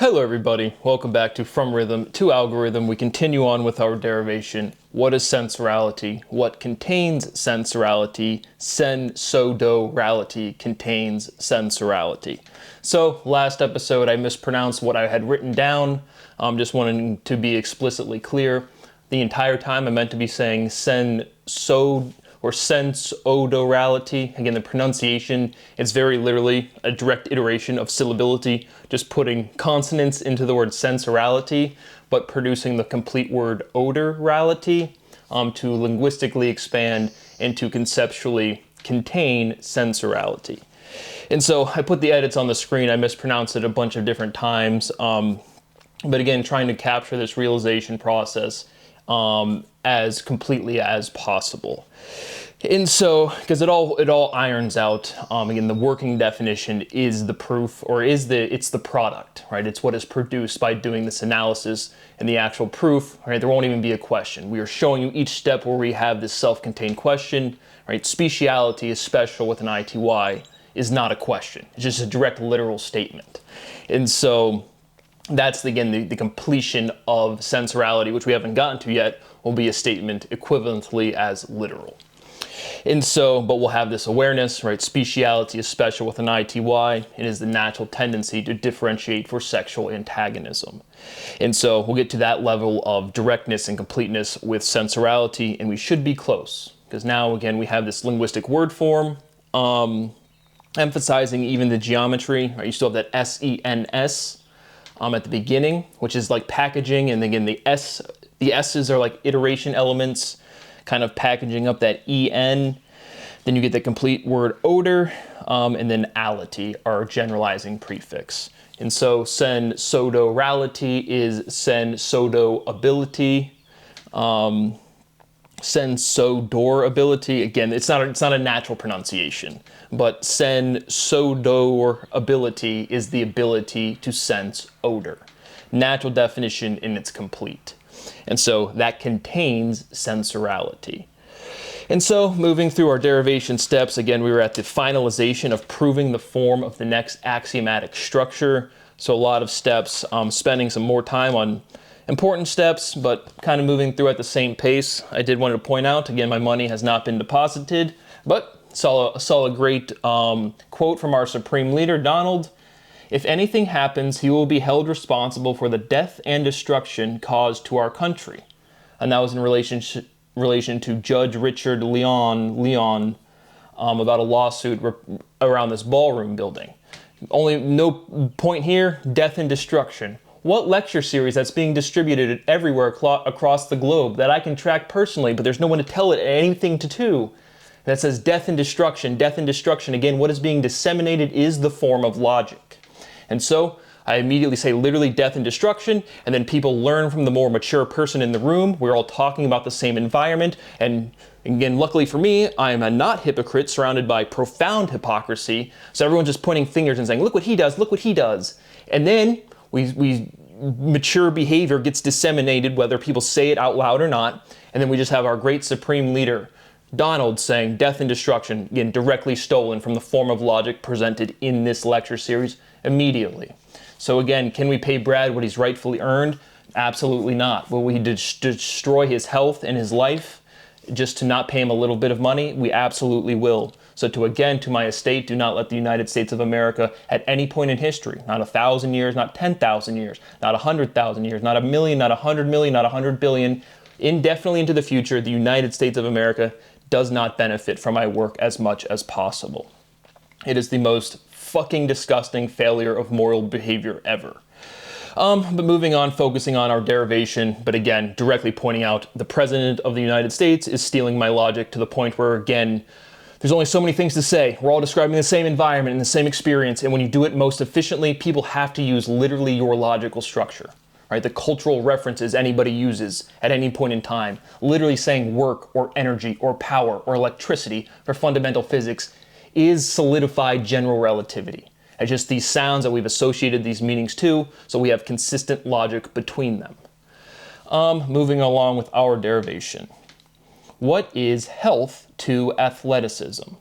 Hello everybody, welcome back to From Rhythm to Algorithm. We continue on with our derivation. What is sensorality? What contains sensorality? Sensodorality contains sensorality. So last episode I mispronounced what I had written down. Just wanting to be explicitly clear. The entire time I meant to be saying sensodorality. Again, the pronunciation, it's very literally a direct iteration of syllability, just putting consonants into the word sensorality, but producing the complete word odorality to linguistically expand and to conceptually contain sensorality. And so I put the edits on the screen. I mispronounced it a bunch of different times. But again, trying to capture this realization process as completely as possible. And so, because it all irons out, again, the working definition is the proof, or it's the product, right? It's what is produced by doing this analysis, and the actual proof, right? There won't even be a question. We are showing you each step where we have this self-contained question, right? Speciality is special with an ITY is not a question. It's just a direct literal statement. And so that's, again, the completion of sensorality, which we haven't gotten to yet, will be a statement equivalently as literal. And so, but we'll have this awareness, right? Speciality is special with an ITY. It is the natural tendency to differentiate for sexual antagonism. And so we'll get to that level of directness and completeness with sensorality, and we should be close. Because now, again, we have this linguistic word form, emphasizing even the geometry, right? You still have that SENS at the beginning, which is like packaging, and again, the S's are like iteration elements, kind of packaging up that EN. Then you get the complete word odor, and then ality, our generalizing prefix. And so sensodorality is sensodoability. Sensodorability, again, it's not a natural pronunciation, but sensodorability is the ability to sense odor. Natural definition in its complete. And so that contains sensorality. And so moving through our derivation steps, again, we were at the finalization of proving the form of the next axiomatic structure. So a lot of steps, spending some more time on important steps, but kind of moving through at the same pace. I did want to point out, again, my money has not been deposited, but saw a great quote from our Supreme Leader, Donald. If anything happens, he will be held responsible for the death and destruction caused to our country. And that was in relation to Judge Richard Leon about a lawsuit around this ballroom building. Only no point here, death and destruction. What lecture series that's being distributed everywhere across the globe that I can track personally, but there's no one to tell it anything to, that says death and destruction, death and destruction. Again, what is being disseminated is the form of logic. And so I immediately say literally death and destruction, and then people learn from the more mature person in the room. We're all talking about the same environment. And again, luckily for me, I am a not hypocrite surrounded by profound hypocrisy. So everyone's just pointing fingers and saying, look what he does, look what he does. And then we mature behavior gets disseminated, whether people say it out loud or not. And then we just have our great Supreme Leader, Donald, saying death and destruction, again, directly stolen from the form of logic presented in this lecture series immediately. So again, can we pay Brad what he's rightfully earned? Absolutely not. Will we destroy his health and his life just to not pay him a little bit of money? We absolutely will. So to my estate, do not let the United States of America at any point in history, not 1,000 years, not 10,000 years, not 100,000 years, not a million, not 100 million, not 100 billion, indefinitely into the future, the United States of America does not benefit from my work as much as possible. It is the most fucking disgusting failure of moral behavior ever. But moving on, focusing on our derivation, but again, directly pointing out the President of the United States is stealing my logic to the point where, again, there's only so many things to say. We're all describing the same environment and the same experience, and when you do it most efficiently, people have to use literally your logical structure. Right, the cultural references anybody uses at any point in time, literally saying work or energy or power or electricity for fundamental physics is solidified general relativity. It's just these sounds that we've associated these meanings to, so we have consistent logic between them. Moving along with our derivation. What is health to athleticism?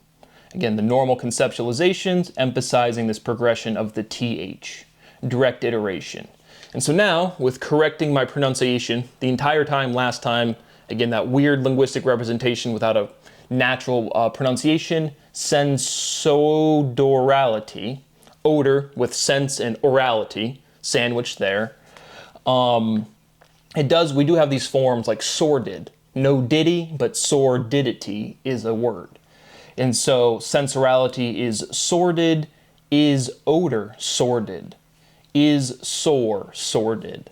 Again, the normal conceptualizations emphasizing this progression of the TH. direct iteration. And so now, with correcting my pronunciation the entire time last time, again, that weird linguistic representation without a natural pronunciation, sensodorality, odor with sense and orality, sandwiched there. We do have these forms like sordid. No diddy, but sordidity is a word. And so sensorality is sordid, is odor sordid, is sore sordid.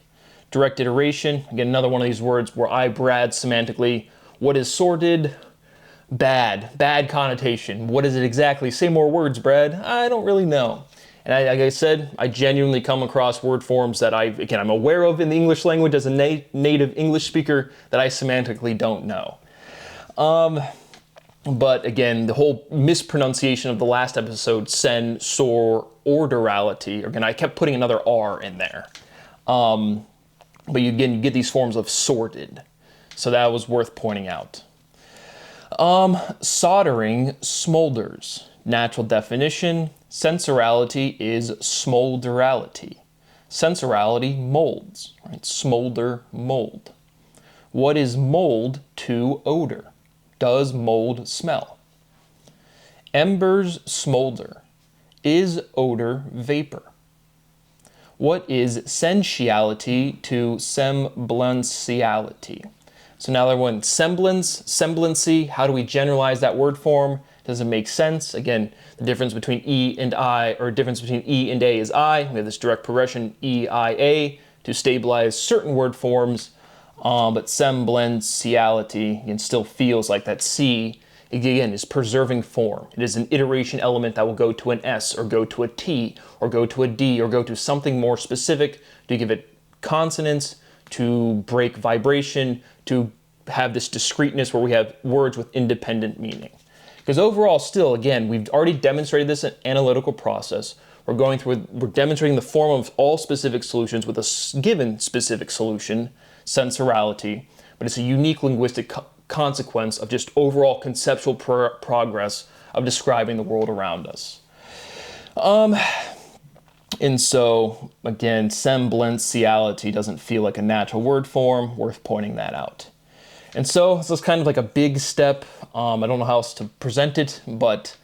Direct iteration, again, another one of these words where I brad semantically. What is sordid? Bad connotation. What is it exactly? Say more words, Brad. I don't really know. And like I said, I genuinely come across word forms that I'm aware of in the English language as a native English speaker that I semantically don't know. But again, the whole mispronunciation of the last episode, orderality, again, I kept putting another R in there. But you get these forms of sordid. So that was worth pointing out. Soldering smolders. Natural definition, sensorality is smolderality. Sensorality molds, right? Smolder, mold. What is mold to odor? Does mold smell? Embers smolder. Is odor vapor? What is sensuality to semblanciality? So now that one, semblancy, how do we generalize that word form? Does it make sense? Again, the difference between E and I, or difference between E and A is I. We have this direct progression, E, I, A, to stabilize certain word forms. But semblanciality, again, still feels like that C, again, is preserving form. It is an iteration element that will go to an S, or go to a T, or go to a D, or go to something more specific to give it consonance, to break vibration, to have this discreteness where we have words with independent meaning. Because overall, still, again, we've already demonstrated this analytical process. We're demonstrating the form of all specific solutions with a given specific solution, sensorality, but it's a unique linguistic consequence of just overall conceptual progress of describing the world around us. And so, again, semblanciality doesn't feel like a natural word form, worth pointing that out. And so, this is kind of like a big step. I don't know how else to present it, but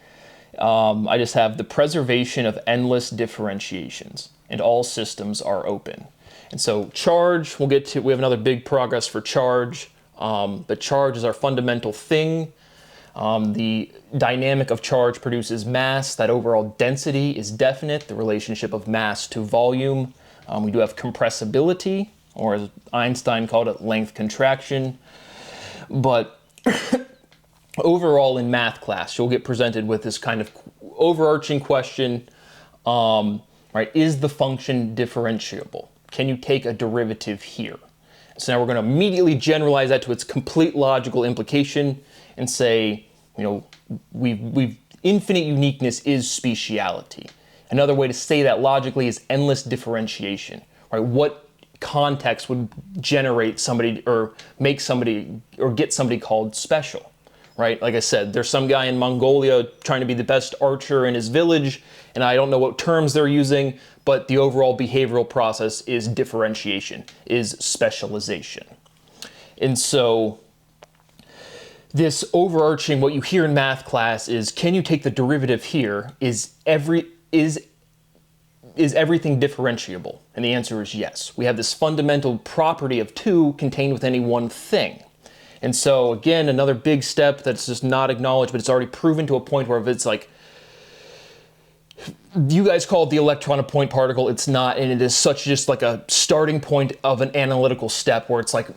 I just have the preservation of endless differentiations, and all systems are open. And so charge, we have another big progress for charge. But charge is our fundamental thing. The dynamic of charge produces mass. That overall density is definite, the relationship of mass to volume. We do have compressibility, or as Einstein called it, length contraction. But overall in math class, you'll get presented with this kind of overarching question, right? Is the function differentiable? Can you take a derivative here? So now we're going to immediately generalize that to its complete logical implication and say, we've infinite uniqueness is speciality. Another way to say that logically is endless differentiation, right? What context would generate somebody or make somebody or get somebody called special, right? Like I said, there's some guy in Mongolia trying to be the best archer in his village, and I don't know what terms they're using, but the overall behavioral process is differentiation, is specialization. And so this overarching, what you hear in math class is, can you take the derivative here? Is everything differentiable? And the answer is yes. We have this fundamental property of two contained within any one thing. And so again, another big step that's just not acknowledged, but it's already proven to a point where if it's like, you guys call it the electron a point particle, it's not, and it is such just like a starting point of an analytical step where it's like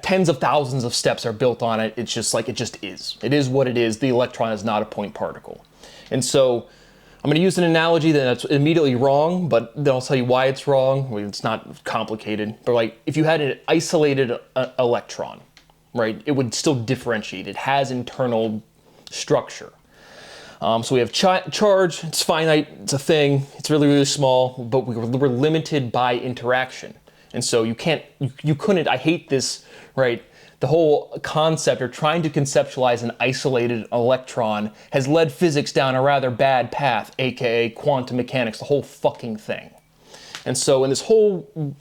tens of thousands of steps are built on it. It's just like, it just is. It is what it is. The electron is not a point particle. And so I'm going to use an analogy that's immediately wrong, but then I'll tell you why it's wrong. It's not complicated, but like if you had an isolated electron, right, it would still differentiate. It has internal structure. So we have charge, it's finite, it's a thing, it's really, really small, but we're limited by interaction. And so you couldn't, I hate this, right? The whole concept or trying to conceptualize an isolated electron has led physics down a rather bad path, aka quantum mechanics, the whole fucking thing. And so in this whole,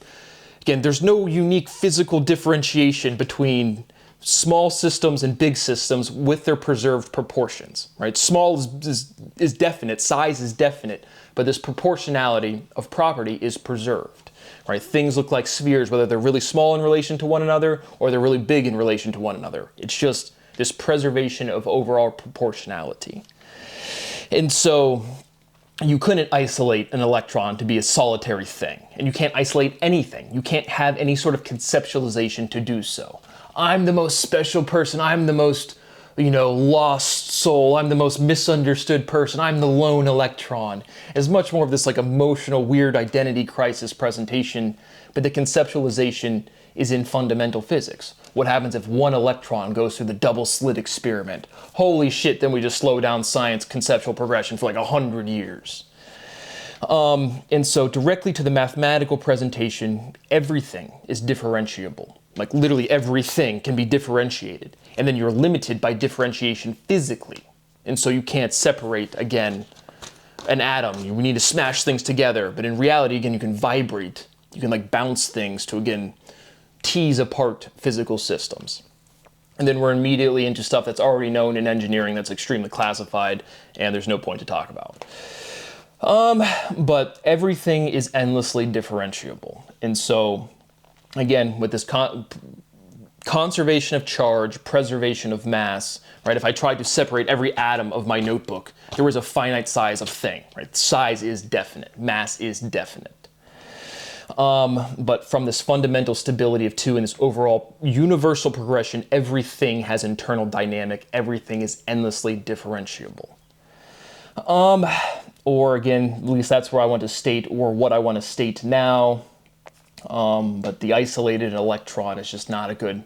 again, there's no unique physical differentiation between small systems and big systems with their preserved proportions, right? Small is definite, size is definite, but this proportionality of property is preserved, right? Things look like spheres, whether they're really small in relation to one another or they're really big in relation to one another. It's just this preservation of overall proportionality. And so you couldn't isolate an electron to be a solitary thing, and you can't isolate anything. You can't have any sort of conceptualization to do so. I'm the most special person, I'm the most, lost soul, I'm the most misunderstood person, I'm the lone electron. It's much more of this like emotional, weird identity crisis presentation, but the conceptualization is in fundamental physics. What happens if one electron goes through the double slit experiment? Holy shit, then we just slow down science conceptual progression for like 100 years. And so directly to the mathematical presentation, everything is differentiable. Like literally everything can be differentiated. And then you're limited by differentiation physically. And so you can't separate, again, an atom. You need to smash things together. But in reality, again, you can vibrate. You can like bounce things to, again, tease apart physical systems. And then we're immediately into stuff that's already known in engineering that's extremely classified and there's no point to talk about. But everything is endlessly differentiable. And so, again, with this conservation of charge, preservation of mass, right? If I tried to separate every atom of my notebook, there was a finite size of thing, right? Size is definite, mass is definite. But from this fundamental stability of two and this overall universal progression, everything has internal dynamic, everything is endlessly differentiable. Or again, at least that's where I want to state, or what I want to state now. But the isolated electron is just not a good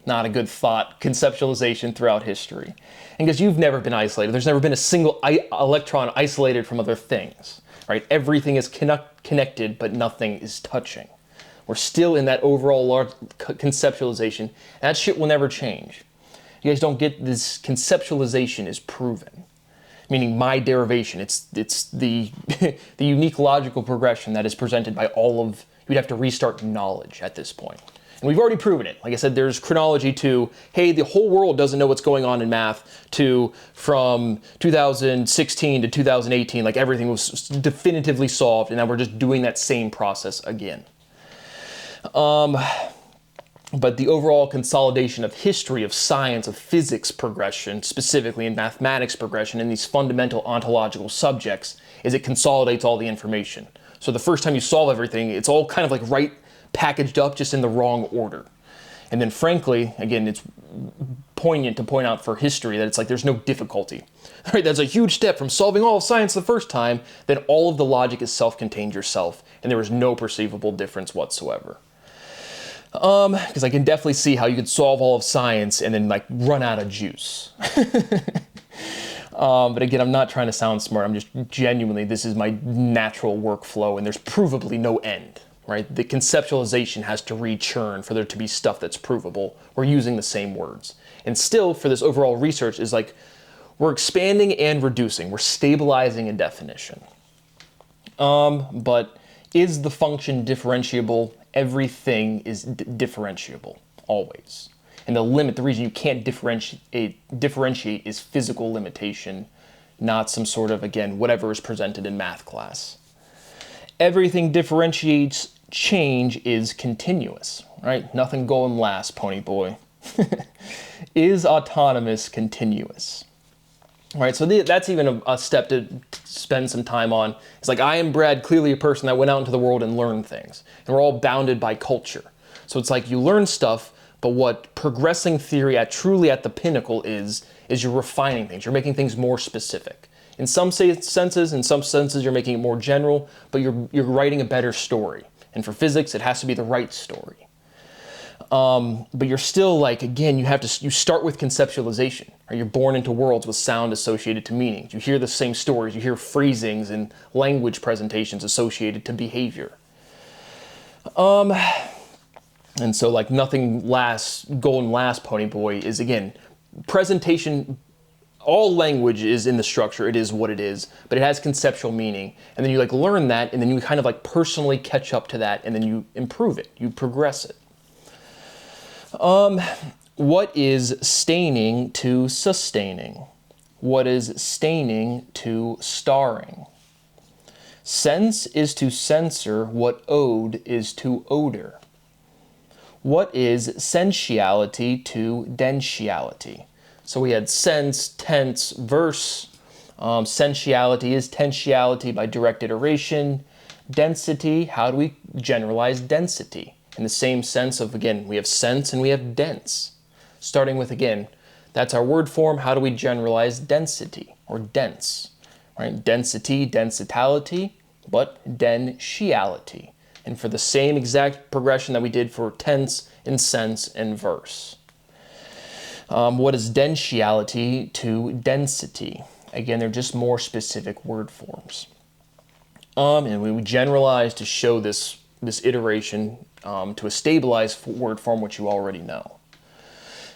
thought conceptualization throughout history. And because you've never been isolated, there's never been a single electron isolated from other things, right? Everything is connected, but nothing is touching. We're still in that overall large conceptualization. That shit will never change. You guys don't get this. Conceptualization is proven, meaning my derivation. It's the the unique logical progression that is presented by all of. You'd have to restart knowledge at this point. And we've already proven it. Like I said, there's chronology to, hey, the whole world doesn't know what's going on in math, to from 2016 to 2018, like everything was definitively solved, and now we're just doing that same process again. But the overall consolidation of history, of science, of physics progression, specifically in mathematics progression, in these fundamental ontological subjects, is it consolidates all the information. So the first time you solve everything, it's all kind of like right packaged up, just in the wrong order. And then frankly, again, it's poignant to point out for history that it's like there's no difficulty. Right? That's a huge step from solving all of science the first time, then all of the logic is self-contained yourself, and there is no perceivable difference whatsoever. Because I can definitely see how you could solve all of science and then like run out of juice. But again, I'm not trying to sound smart. I'm just genuinely, this is my natural workflow, and there's provably no end, right? The conceptualization has to rechurn for there to be stuff that's provable. We're using the same words. And still, for this overall research, is like, we're expanding and reducing. We're stabilizing a definition. But is the function differentiable? Everything is differentiable, always. And the reason you can't differentiate is physical limitation, not some sort of, again, whatever is presented in math class. Everything differentiates, change is continuous, right? Nothing going last, pony boy. Is autonomous continuous? Right, so that's even a step to spend some time on. It's like, I am Brad, clearly a person that went out into the world and learned things. And we're all bounded by culture. So it's like you learn stuff, but what progressing theory truly at the pinnacle is you're refining things. You're making things more specific. In some senses, you're making it more general, but you're writing a better story. And for physics, it has to be the right story. But you're still like, again, you start with conceptualization. Right? You're born into worlds with sound associated to meanings. You hear the same stories. You hear phrasings and language presentations associated to behavior. And so like nothing lasts, golden last, pony boy, is again, presentation all language is in the structure, it is what it is, but it has conceptual meaning. And then you like learn that, and then you kind of like personally catch up to that, and then you improve it, you progress it. What is staining to sustaining? What is staining to starring? Sense is to censor what ode is to odor. What is sensuality to dentiality? So we had sense, tense, verse. Sensuality is tensuality by direct iteration. Density, how do we generalize density? In the same sense of, again, we have sense and we have dense. Starting with, again, that's our word form. How do we generalize density or dense? Right? Density, densitality, but dentiality. And for the same exact progression that we did for tense and sense and verse. What is dentiality to density? Again, they're just more specific word forms. And we would generalize to show this iteration to a stabilized word form, which you already know.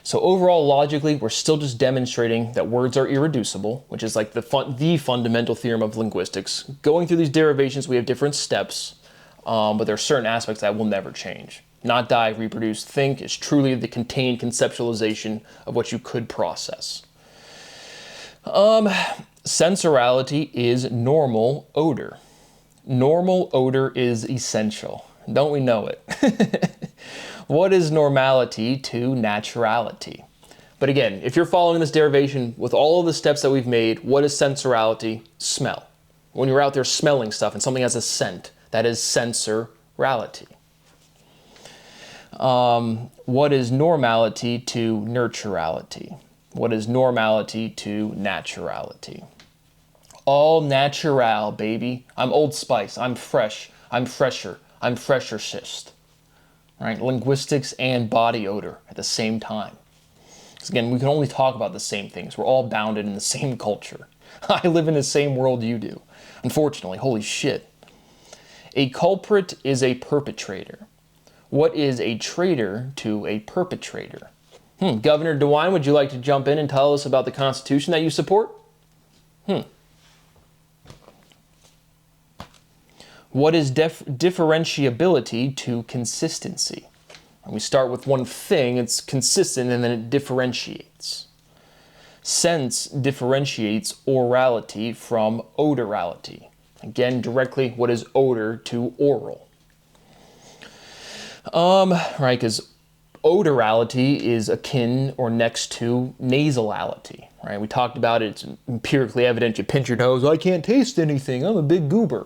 So overall, logically, we're still just demonstrating that words are irreducible, which is like the fundamental theorem of linguistics. Going through these derivations, we have different steps, but there are certain aspects that will never change. Not die, reproduce, think is truly the contained conceptualization of what you could process. Sensorality is normal odor. Normal odor is essential. Don't we know it? What is normality to naturality? But again, if you're following this derivation with all of the steps that we've made, what is sensorality? Smell. When you're out there smelling stuff and something has a scent, that is sensorality. What is normality to nurturality? What is normality to naturality? All natural, baby. I'm Old Spice. I'm fresh. I'm fresher. I'm fresherist. Right? Linguistics and body odor at the same time. Because again, we can only talk about the same things. We're all bounded in the same culture. I live in the same world you do. Unfortunately, holy shit. A culprit is a perpetrator. What is a traitor to a perpetrator? Governor DeWine, would you like to jump in and tell us about the Constitution that you support? What is differentiability to consistency? When we start with one thing, it's consistent and then it differentiates. Sense differentiates orality from odorality. Again, directly, what is odor to oral? Right, because odorality is akin or next to nasality, right? We talked about it, it's empirically evident. You pinch your nose, I can't taste anything, I'm a big goober.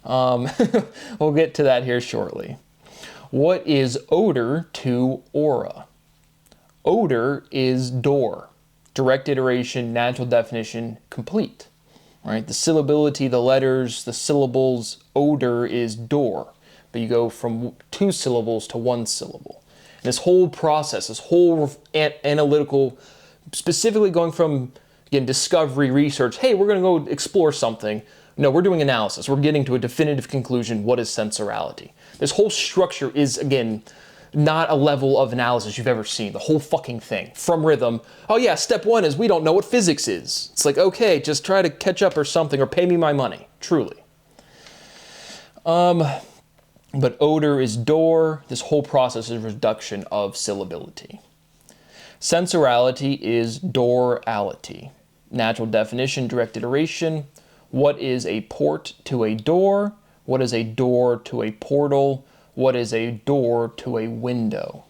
We'll get to that here shortly. What is odor to aura? Odor is door. Direct iteration, natural definition, complete. Right? The syllability, the letters, the syllables, odor is door. But you go from 2 syllables to 1 syllable. And this whole process, this whole analytical, specifically going from, again, discovery, research, hey, we're going to go explore something. No, we're doing analysis. We're getting to a definitive conclusion. What is sensorality? This whole structure is, again, not a level of analysis you've ever seen. The whole fucking thing. From rhythm. Oh yeah, step 1 is we don't know what physics is. It's like, okay, just try to catch up or something or pay me my money. Truly. But odor is door. This whole process is reduction of syllability. Sensorality is doorality. Natural definition, direct iteration. What is a port to a door? What is a door to a portal? What is a door to a window?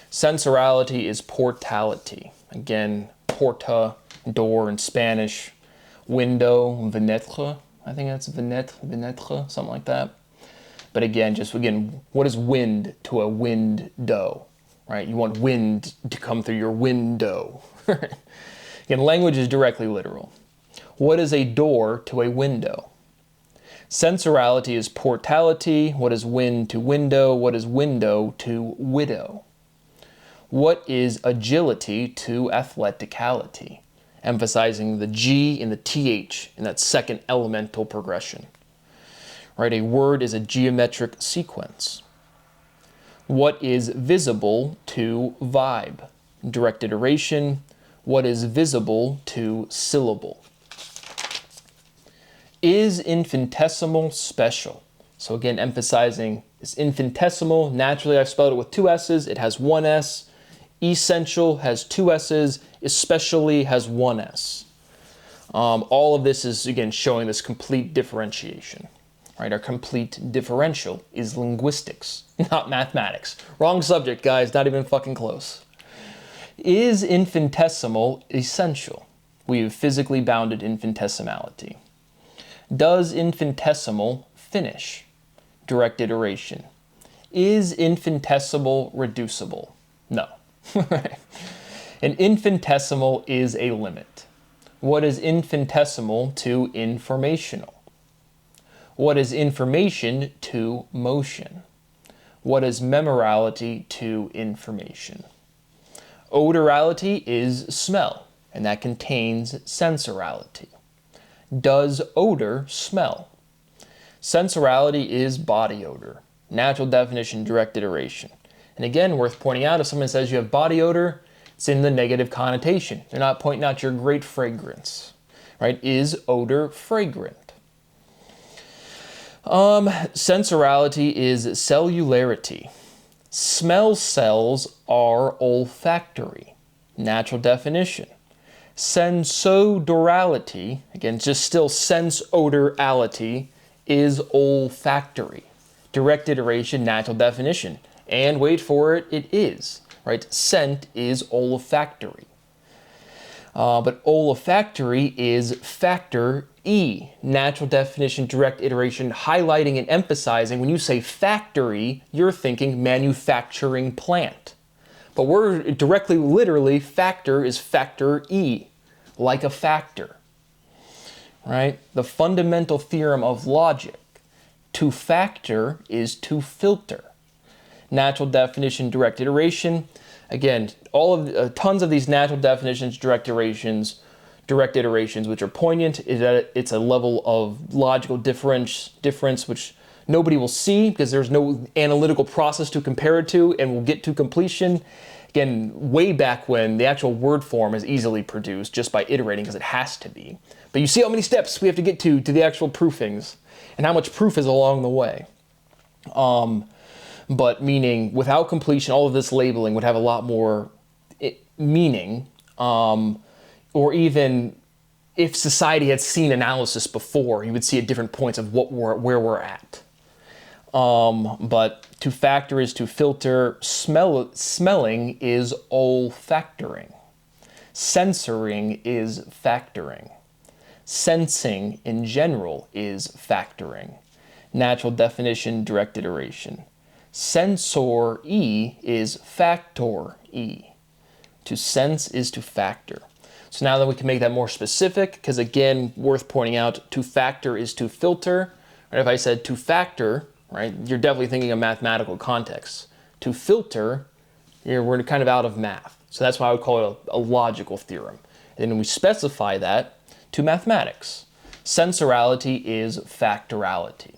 Sensorality is portality. Again, porta, door in Spanish. Window, venetre. I think that's venetre, something like that. But again, what is wind to a window? Right? You want wind to come through your window. Again, language is directly literal. What is a door to a window? Sensorality is portality. What is wind to window? What is window to widow? What is agility to athleticality? Emphasizing the G and the TH in that second elemental progression. Right? A word is a geometric sequence. What is visible to vibe? Direct iteration. What is visible to syllable? Is infinitesimal special? So again, emphasizing this infinitesimal. Naturally, I've spelled it with two S's. It has one S. Essential has two S's. Especially has one S. All of this is, again, showing this complete differentiation. Right? Our complete differential is linguistics, not mathematics. Wrong subject, guys. Not even fucking close. Is infinitesimal essential? We have physically bounded infinitesimality. Does infinitesimal finish? Direct iteration. Is infinitesimal reducible? No. An infinitesimal is a limit. What is infinitesimal to informational? What is information to motion? What is memorality to information? Odorality is smell, and that contains sensorality. Does odor smell? Sensorality is body odor. Natural definition, direct iteration. And again, worth pointing out, if someone says you have body odor, it's in the negative connotation. They're not pointing out your great fragrance, right? Is odor fragrant? Sensorality is cellularity. Smell cells are olfactory. Natural definition. Sensodorality, again, just still sense-odorality, is olfactory. Direct iteration, natural definition. And wait for it, it is, right? Scent is olfactory. But olfactory is factor E, natural definition, direct iteration, highlighting and emphasizing. When you say factory, you're thinking manufacturing plant. But we're directly, literally, factor is factor E, like a factor, right? The fundamental theorem of logic. To factor is to filter. Natural definition, direct iteration. Again, all of tons of these natural definitions, direct iterations, which are poignant, is that it's a level of logical difference which nobody will see because there's no analytical process to compare it to, and we'll get to completion. Again, way back when the actual word form is easily produced just by iterating because it has to be. But you see how many steps we have to get to the actual proofings and how much proof is along the way. But meaning without completion, all of this labeling would have a lot more meaning, or even if society had seen analysis before, you would see at different points of where we're at. But to factor is to filter. Smelling is olfactoring. Censoring is factoring. Sensing in general is factoring. Natural definition, direct iteration. Sensor E is factor E. To sense is to factor. So now that we can make that more specific, because again, worth pointing out, to factor is to filter. Right? If I said to factor, right, you're definitely thinking of mathematical context. To filter, we're kind of out of math. So that's why I would call it a logical theorem. And then we specify that to mathematics. Sensorality is factorality.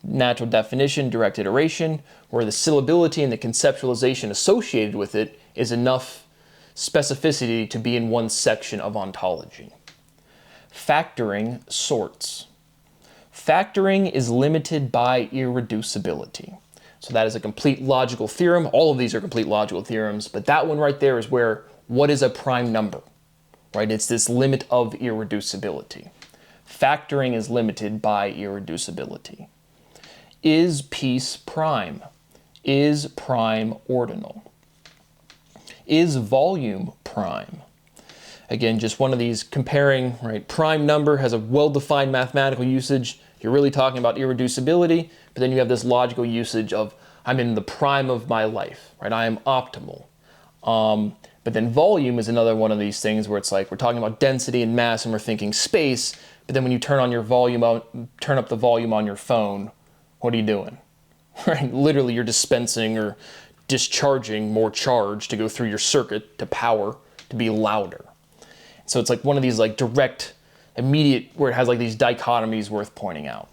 Natural definition, direct iteration, where the syllability and the conceptualization associated with it is enough specificity to be in one section of ontology. Factoring sorts. Factoring is limited by irreducibility. So that is a complete logical theorem. All of these are complete logical theorems, but that one right there is where, what is a prime number? Right? It's this limit of irreducibility. Factoring is limited by irreducibility. Is piece prime? Is prime ordinal? Is volume prime? Again, just one of these comparing, right? Prime number has a well-defined mathematical usage. You're really talking about irreducibility, but then you have this logical usage of I'm in the prime of my life, right? I am optimal. But then volume is another one of these things where it's like we're talking about density and mass and we're thinking space, but then when you turn on your volume, turn up the volume on your phone, what are you doing? Right? Literally, you're dispensing or discharging more charge to go through your circuit to power to be louder. So it's like one of these like direct, immediate, where it has like these dichotomies worth pointing out.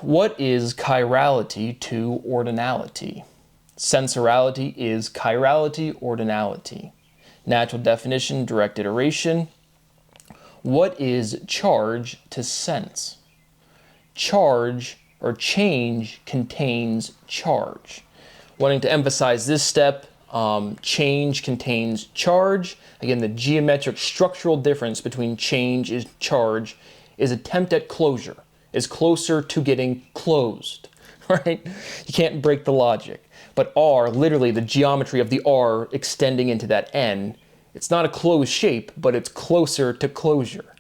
What is chirality to ordinality? Sensorality is chirality, ordinality. Natural definition, direct iteration. What is charge to sense? Charge or change contains charge. Wanting to emphasize this step, change contains charge. Again, the geometric structural difference between change and charge is attempt at closure, is closer to getting closed, right? You can't break the logic. But R, literally the geometry of the R extending into that N, it's not a closed shape, but it's closer to closure.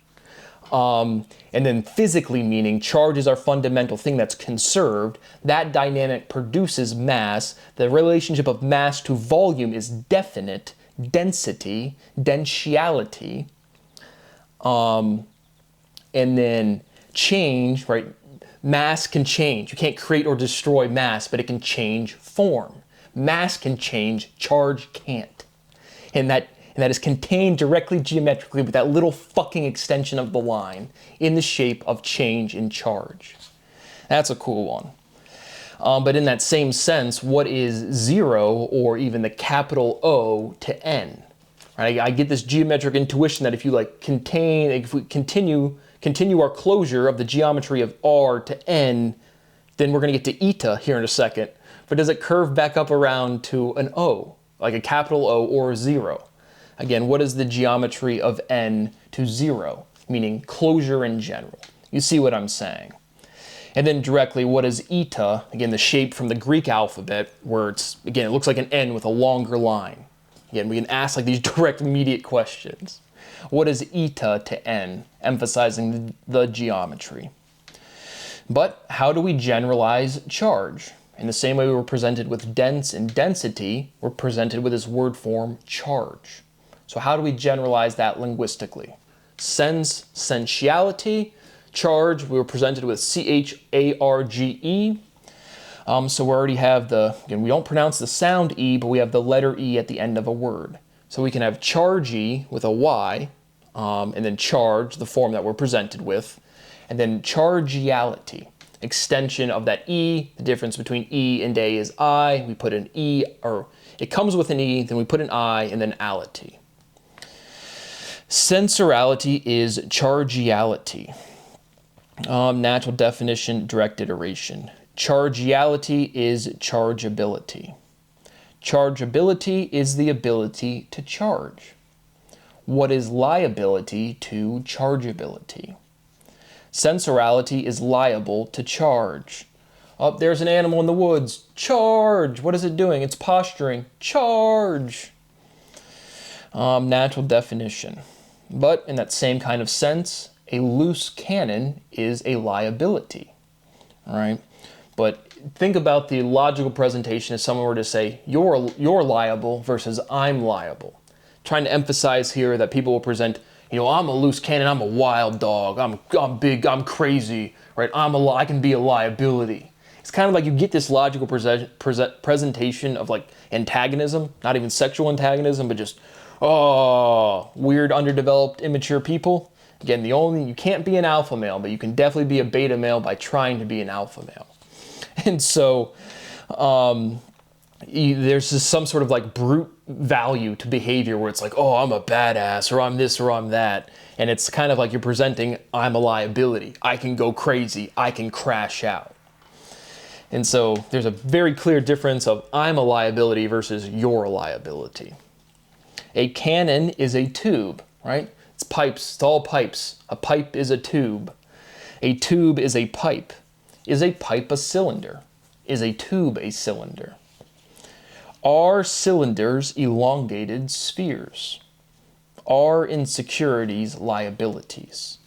And then physically meaning charge is our fundamental thing that's conserved. That dynamic produces mass. The relationship of mass to volume is definite. Density, densiality. And then change, right? Mass can change. You can't create or destroy mass, but it can change form. Mass can change, charge can't. And that is contained directly geometrically with that little fucking extension of the line in the shape of change in charge. That's a cool one. But in that same sense, what is 0 or even the capital O to N? Right? I get this geometric intuition that if we continue our closure of the geometry of R to N, then we're going to get to eta here in a second. But does it curve back up around to an O, like a capital O or a 0? Again, what is the geometry of N to 0, meaning closure in general? You see what I'm saying. And then directly, what is eta? Again, the shape from the Greek alphabet, where it looks like an N with a longer line. Again, we can ask like these direct, immediate questions. What is eta to N, emphasizing the geometry? But how do we generalize charge? In the same way we were presented with dense and density, we're presented with this word form charge. So how do we generalize that linguistically? Sense, sensuality, charge, we were presented with charge. So we already have we don't pronounce the sound E, but we have the letter E at the end of a word. So we can have chargey with a Y, and then charge, the form that we're presented with, and then chargeality, extension of that E. The difference between E and A is I. We put an E, or it comes with an E, then we put an I, and then ality. Sensorality is chargeality. Natural definition, direct iteration. Chargeality is chargeability. Chargeability is the ability to charge. What is liability to chargeability? Sensorality is liable to charge. Oh, there's an animal in the woods. Charge! What is it doing? It's posturing. Charge! Natural definition. But in that same kind of sense, a loose cannon is a liability. All right? But think about the logical presentation if someone were to say, you're liable versus I'm liable. Trying to emphasize here that people will present, I'm a loose cannon, I'm a wild dog, I'm big, I'm crazy, right? I can be a liability. It's kind of like you get this logical presentation of like antagonism, not even sexual antagonism, but just, weird, underdeveloped, immature people. Again, you can't be an alpha male, but you can definitely be a beta male by trying to be an alpha male. And so there's just some sort of like brute value to behavior where it's like, I'm a badass, or I'm this, or I'm that. And it's kind of like you're presenting, I'm a liability. I can go crazy. I can crash out. And so there's a very clear difference of I'm a liability versus you're a liability. A cannon is a tube, right? It's pipes. It's all pipes. A pipe is a tube. A tube is a pipe. Is a pipe a cylinder? Is a tube a cylinder? Are cylinders elongated spheres? Are insecurities liabilities?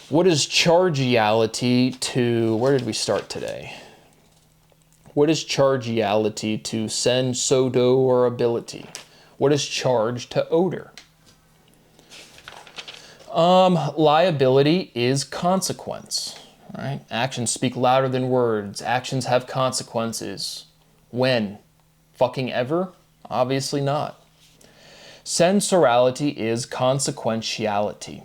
What is chargeality to, where did we start today? What is chargeality to sensodo or ability? What is charge to odor? Liability is consequence, right? Actions speak louder than words. Actions have consequences. When? Fucking ever? Obviously not. Sensorality is consequentiality.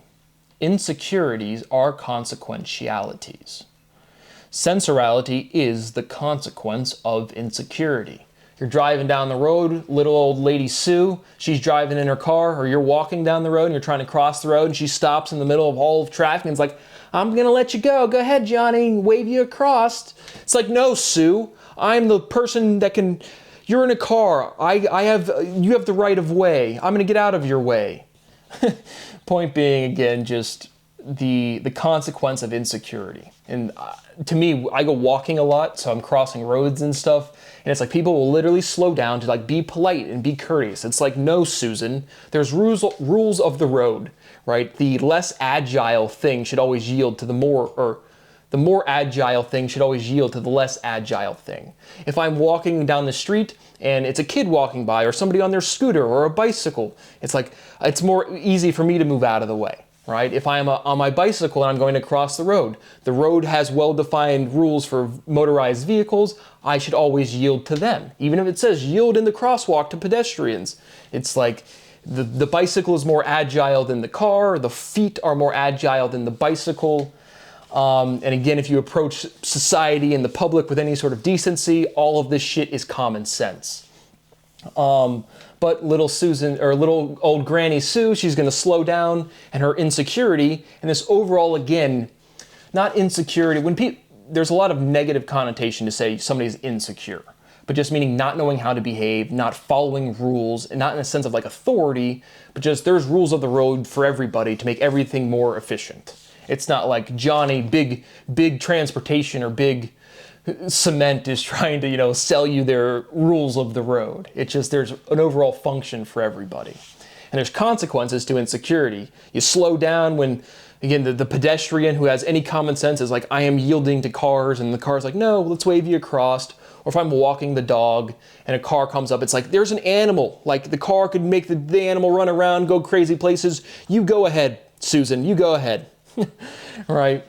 Insecurities are consequentialities. Sensorality is the consequence of insecurity. You're driving down the road, little old lady Sue, she's driving in her car, or you're walking down the road and you're trying to cross the road and she stops in the middle of all of traffic and it's like, I'm gonna let you go ahead, Johnny, wave you across. It's like, no, Sue, I'm the person that can, you're in a car, you have the right of way, I'm gonna get out of your way. Point being, again, just the consequence of insecurity. And to me, I go walking a lot, so I'm crossing roads and stuff, and it's like people will literally slow down to like be polite and be courteous. It's like, no, Susan, there's rules of the road, right? The less agile thing should always yield to the more agile thing should always yield to the less agile thing. If I'm walking down the street and it's a kid walking by or somebody on their scooter or a bicycle, it's like, it's more easy for me to move out of the way, right? If I'm on my bicycle and I'm going to cross the road has well-defined rules for motorized vehicles, I should always yield to them. Even if it says yield in the crosswalk to pedestrians, it's like the bicycle is more agile than the car, the feet are more agile than the bicycle. And again, if you approach society and the public with any sort of decency, all of this shit is common sense. But little Susan, or little old Granny Sue, she's gonna slow down, and her insecurity, and this overall, again, not insecurity, there's a lot of negative connotation to say somebody's insecure, but just meaning not knowing how to behave, not following rules, and not in a sense of like authority, but just there's rules of the road for everybody to make everything more efficient. It's not like Johnny, big transportation or big cement is trying to, sell you their rules of the road. It's just there's an overall function for everybody. And there's consequences to insecurity. You slow down when, again, the pedestrian who has any common sense is like, I am yielding to cars, and the car's like, no, let's wave you across. Or if I'm walking the dog and a car comes up, it's like, there's an animal. Like the car could make the animal run around, go crazy places. You go ahead, Susan, you go ahead. Right?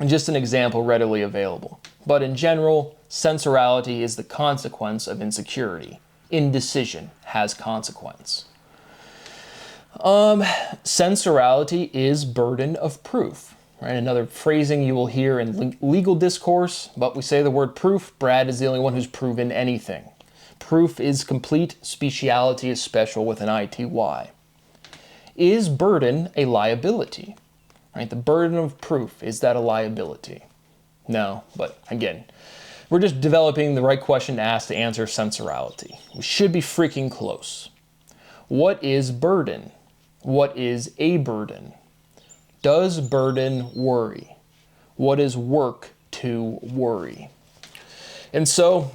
And just an example readily available. But in general, sensuality is the consequence of insecurity. Indecision has consequence. Sensuality is burden of proof. Right? Another phrasing you will hear in legal discourse, but we say the word proof. Brad is the only one who's proven anything. Proof is complete, speciality is special with an ITY. Is burden a liability? Right? The burden of proof, is that a liability? No, but again, we're just developing the right question to ask to answer sensuality. We should be freaking close. What is burden? What is a burden? Does burden worry? What is work to worry? And so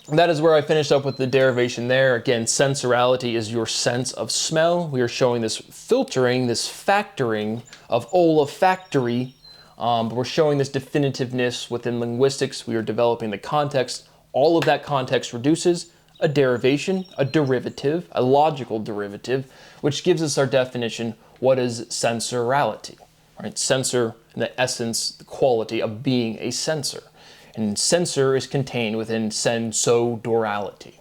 that is where I finished up with the derivation there. Again, sensuality is your sense of smell. We are showing this filtering, this factoring of olfactory. But we're showing this definitiveness within linguistics. We are developing the context. All of that context reduces a derivation, a derivative, a logical derivative, which gives us our definition. What is sensorality? Right? Sensor, in the essence, the quality of being a sensor. And sensor is contained within sensodorality.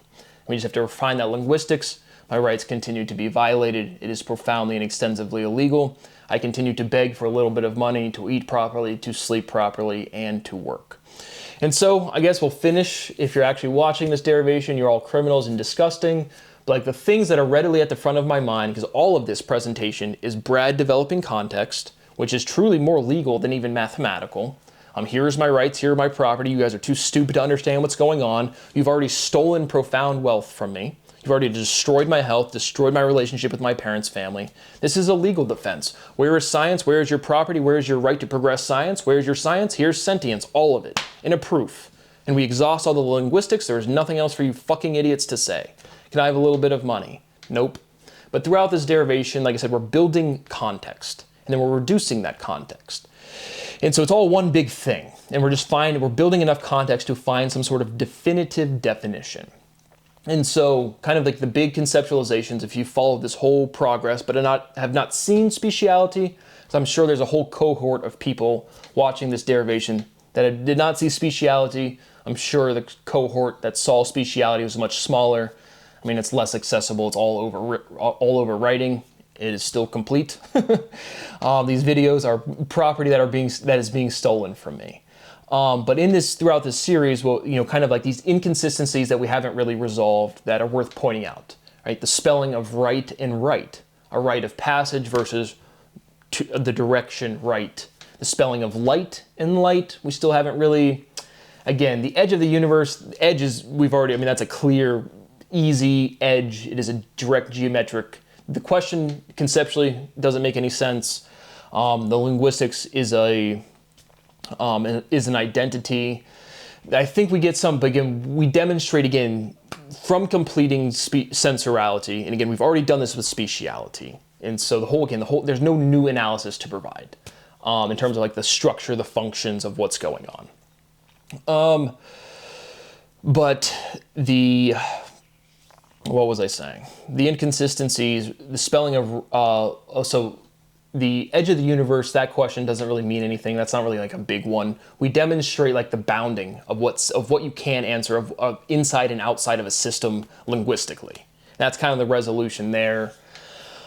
We just have to refine that linguistics. My rights continue to be violated. It is profoundly and extensively illegal. I continue to beg for a little bit of money to eat properly, to sleep properly, and to work. And so I guess we'll finish. If you're actually watching this derivation, you're all criminals and disgusting. But like the things that are readily at the front of my mind, because all of this presentation is Brad developing context, which is truly more legal than even mathematical. Here's my rights, here are my property. You guys are too stupid to understand what's going on. You've already stolen profound wealth from me. You've already destroyed my health, destroyed my relationship with my parents' family. This is a legal defense. Where is science? Where is your property? Where is your right to progress science? Where is your science? Here's sentience, all of it, in a proof. And we exhaust all the linguistics. There is nothing else for you fucking idiots to say. Can I have a little bit of money? Nope. But throughout this derivation, like I said, we're building context, and then we're reducing that context. And so it's all one big thing. And we're building enough context to find some sort of definitive definition. And so kind of like the big conceptualizations, if you follow this whole progress, but have not seen speciality, so I'm sure there's a whole cohort of people watching this derivation that did not see speciality. I'm sure the cohort that saw speciality was much smaller. I mean, it's less accessible. It's all over writing. It is still complete. These videos are property that is being stolen from me. But throughout this series, well, kind of like these inconsistencies that we haven't really resolved that are worth pointing out, right? The spelling of right and right, a rite of passage versus the direction right. The spelling of light and light, we still haven't really, again, the edge of the universe, edge is, that's a clear, easy edge. It is a direct geometric. The question conceptually doesn't make any sense. The linguistics is an identity. I think we get some, but again, we demonstrate again from completing sensorality, and again, we've already done this with speciality. And so there's no new analysis to provide in terms of like the structure, the functions of what's going on. But what was I saying? The inconsistencies, the spelling of, so the edge of the universe, that question doesn't really mean anything. That's not really like a big one. We demonstrate like the bounding of what you can answer of inside and outside of a system linguistically. That's kind of the resolution there.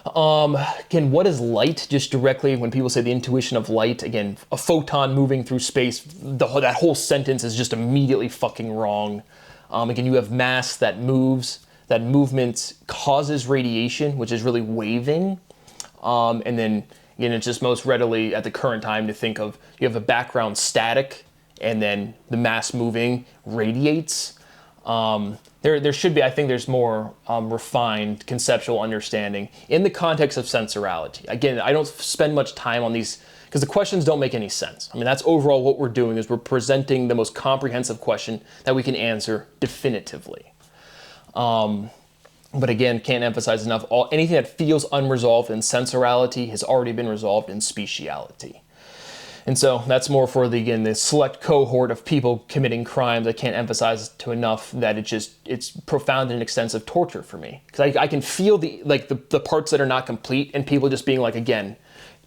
Again, what is light? Just directly, when people say the intuition of light, again, a photon moving through space, that whole sentence is just immediately fucking wrong. Again, you have mass that moves. That movement causes radiation, which is really waving. And then, again, it's just most readily at the current time to think of, you have a background static, and then the mass moving radiates. There should be, I think there's more refined conceptual understanding in the context of sensorality. Again, I don't spend much time on these because the questions don't make any sense. That's overall what we're doing is we're presenting the most comprehensive question that we can answer definitively. But again, can't emphasize enough, anything that feels unresolved in sensorality has already been resolved in speciality. And so that's more for the select cohort of people committing crimes. I can't emphasize to enough that it's profound and extensive torture for me. Because I can feel the parts that are not complete, and people just being like, again,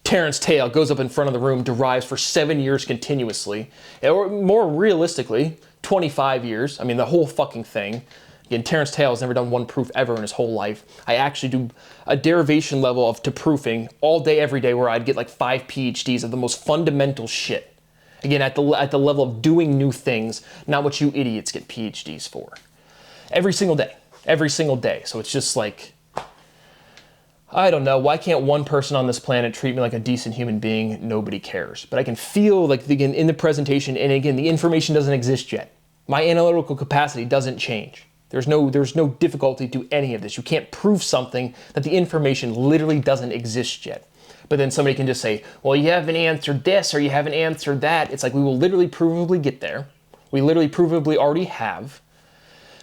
Terrence Tale goes up in front of the room, derives for 7 years continuously, or more realistically, 25 years. The whole fucking thing. Again, Terrence Tale has never done one proof ever in his whole life. I actually do a derivation level to proofing all day, every day, where I'd get like 5 PhDs of the most fundamental shit. Again, at the level of doing new things, not what you idiots get PhDs for. Every single day. So it's just like, I don't know, why can't one person on this planet treat me like a decent human being? Nobody cares. But I can feel like, again, in the presentation, and again, the information doesn't exist yet. My analytical capacity doesn't change. There's no difficulty to any of this. You can't prove something that the information literally doesn't exist yet. But then somebody can just say, well, you haven't answered this or you haven't answered that. It's like, we will literally provably get there. We literally provably already have.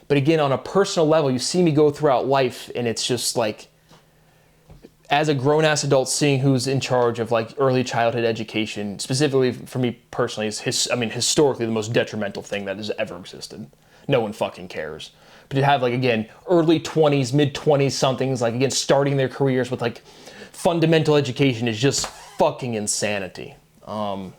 But again, on a personal level, you see me go throughout life, and it's just like, as a grown-ass adult, seeing who's in charge of like early childhood education, specifically for me personally, is historically the most detrimental thing that has ever existed. No one fucking cares. But to have like, again, early 20s, mid 20s somethings, like again, starting their careers with like fundamental education is just fucking insanity. I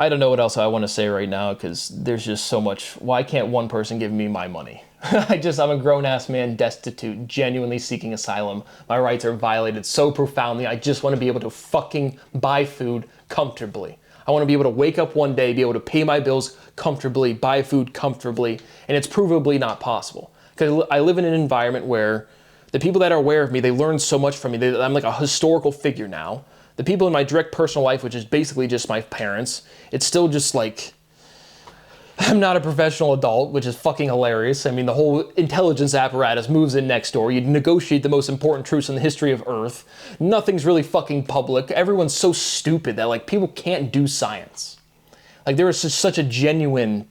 don't know what else I want to say right now because there's just so much. Why can't one person give me my money? I'm a grown-ass man, destitute, genuinely seeking asylum. My rights are violated so profoundly. I just want to be able to fucking buy food comfortably. I want to be able to wake up one day, be able to pay my bills comfortably, buy food comfortably, and it's provably not possible. Because I live in an environment where the people that are aware of me, they learn so much from me. I'm like a historical figure now. The people in my direct personal life, which is basically just my parents, it's still just like, I'm not a professional adult, which is fucking hilarious. The whole intelligence apparatus moves in next door. You negotiate the most important truths in the history of Earth. Nothing's really fucking public. Everyone's so stupid that like people can't do science. Like there is just such a genuine,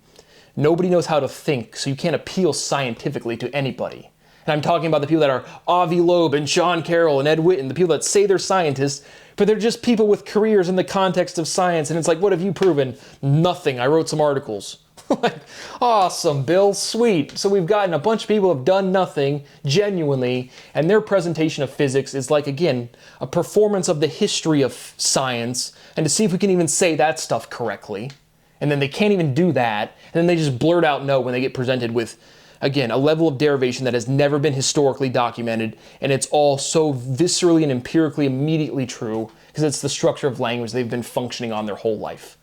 nobody knows how to think, so you can't appeal scientifically to anybody. And I'm talking about the people that are Avi Loeb and Sean Carroll and Ed Witten, the people that say they're scientists, but they're just people with careers in the context of science. And it's like, what have you proven? Nothing. I wrote some articles. Like, awesome, Bill, sweet. So we've gotten a bunch of people who have done nothing, genuinely, and their presentation of physics is like, again, a performance of the history of science, and to see if we can even say that stuff correctly. And then they can't even do that, and then they just blurt out no when they get presented with, again, a level of derivation that has never been historically documented, and it's all so viscerally and empirically immediately true, because it's the structure of language they've been functioning on their whole life.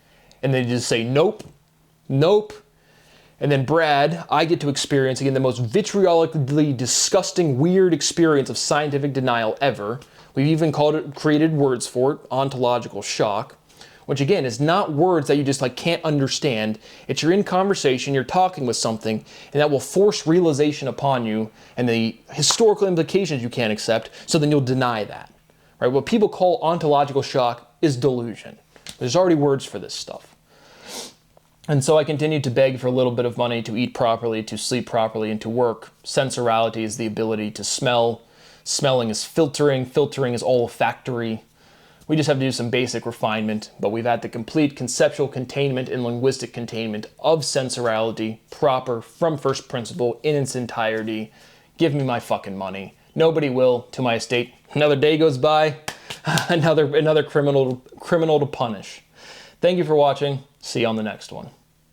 And they just say, nope, nope. And then Brad, I get to experience, again, the most vitriolically disgusting, weird experience of scientific denial ever. We've even created words for it, ontological shock, which again is not words that you just like can't understand. It's you're in conversation, you're talking with something, and that will force realization upon you and the historical implications you can't accept, so then you'll deny that. Right? What people call ontological shock is delusion. There's already words for this stuff. And so I continued to beg for a little bit of money to eat properly, to sleep properly, and to work. Sensorality is the ability to smell. Smelling is filtering. Filtering is olfactory. We just have to do some basic refinement, but we've had the complete conceptual containment and linguistic containment of sensorality, proper, from first principle, in its entirety. Give me my fucking money. Nobody will, to my estate. Another day goes by, another criminal to punish. Thank you for watching. See you on the next one.